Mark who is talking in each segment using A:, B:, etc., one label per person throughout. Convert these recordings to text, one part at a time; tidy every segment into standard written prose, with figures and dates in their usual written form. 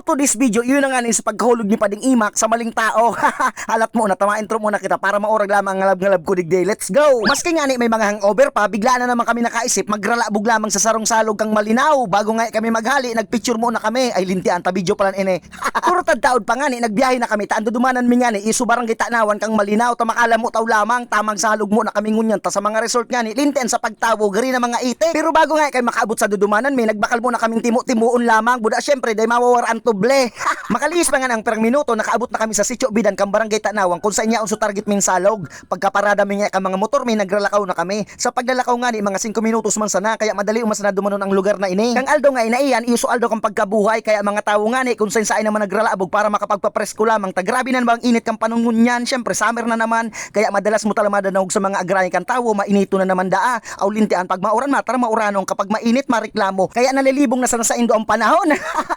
A: to this video, yun na nga sa pagkahulog ni Pading Imak sa maling tao. Halat mo na, tama intro muna kita para maurag lamang ang ngalab-ngalab ko digday. Let's go! Maski nga ni may mga hangover pa, bigla na naman kami nakaisip, magralabog lamang sa sarong salog kang malinaw. Bago nga kami maghali, nagpicture muna kami. Ay lintian, ta video palan ine. Puro tadtaod pa nga ni, nagbiyahe na kami. Taando dumanan mi nga ni, isu barangay Tanawan kang malinaw. Tamakala mo taw lamang, tamang salog mo na kami ngunyan. Ta sa mga resort nga ni, lintian sa pagtawo, gari na mga ite. Pero bago nga kay makaabot sa dudumanan, may nagbakal muna kaming timo-timuon lamang. Buda syempre, day mawawaran tuble. Makaliis pa nga ng perang minuto, nakaabot na kami sa Sitio Bidan kang barangay Tanawan kung sa inya unso target ming salog. Pagkaparada mi nga ka mga motor, may naglalakaw na kami. Sa paglalakaw nga ni mga 5 minutos man sana, kaya madali umas na dumanon ang lugar na ini. Kang Aldo nga inaiyan, iuso Aldo kang pagkabuhay, kaya mga tao nga ni kung saan naman nagralabog para makapagpapresko lamang. Tagrabi na bang init kang panungon niyan, syempre summer na naman, kaya madalas mo talamada na sa mga agrayan kang tao, mainito na naman daa. Aw lintian pag mauran matara mauranong, kapag mainit mareklamo. Kaya nalilibong na sana sa indo ang panahon.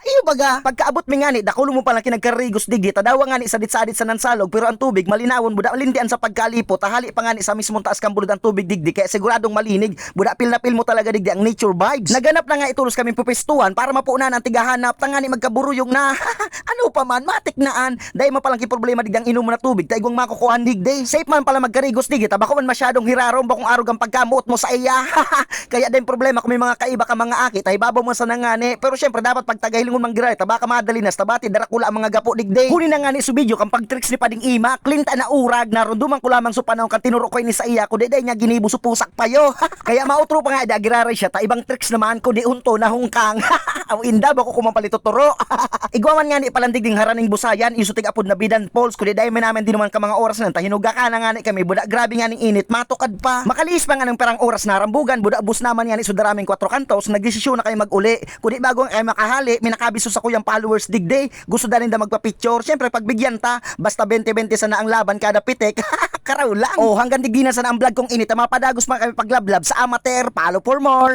A: Iyo baga, pagkaabot mi nga ni, dakulo mo palang kinagkarigos digi, tadawa nga ni sadit-sadit sa nansalog, pero ang tubig malinawon, buda lintian sa pagkalipot, tahali pa nga ni sa mismong taas kang bulod ang tubig digdi, kaya siguradong malinig, buda pil na pil mo talaga digdi ang nature vibes. Naganap na nga itulos kaming pupestuhan para mapuunan ang tigahanap, tanga ni magkaburuyog na, ano pa man, matik naan, dahil mapalang problema digdi ang inom mo na tubig, taigwang makukuhan digdi, safe man pala magkarigos digdi, tabako man masyadong hirarom, bakong arog ang pagkamuot mo sa iya, kaya din problema kung may mga kaiba ka mga akit, ay babaw mo sa nangani, pero syempre dapat pagtagahilingon manggiray, tabaka madali na, tabati darakula ang mga gapo digdi. Huni na nga ni subidyo kang pagtricks ni Pading Imak, klinta na urag, narunduman ko lamang supanaw kang tinuro ko ni sa iya, ko day niya ginibo supusak payo. Kaya mautro pa nga dagiraray siya, ta ibang tricks naman ko di unto na hungkang. Aw inda bako kumampalituturo. Igwaman nga ni palandig ding haraning busayan, isutig apod na Bidan Falls, ko day may namin din naman ka mga oras nan, tahinuga ka na nga ni kami, buda grabe nga ning init, matukad pa. Makaliis pa nga ng perang oras na rambugan, buda bus naman nga ni sudaraming 4 kantos, nagdesisyon na kayo mag-uli. Kundi bago nga kayo makahali, minakabiso sa kuyang followers digday, gusto dalin da magpa-picture. Syempre pagbigyan ta, basta 20-20 sana ang laban kada pitik. Karaw lang. Oh, hanggang digdinan sana ang vlog kong init, mapadagos pa kami paglablab sa amateur, follow for more.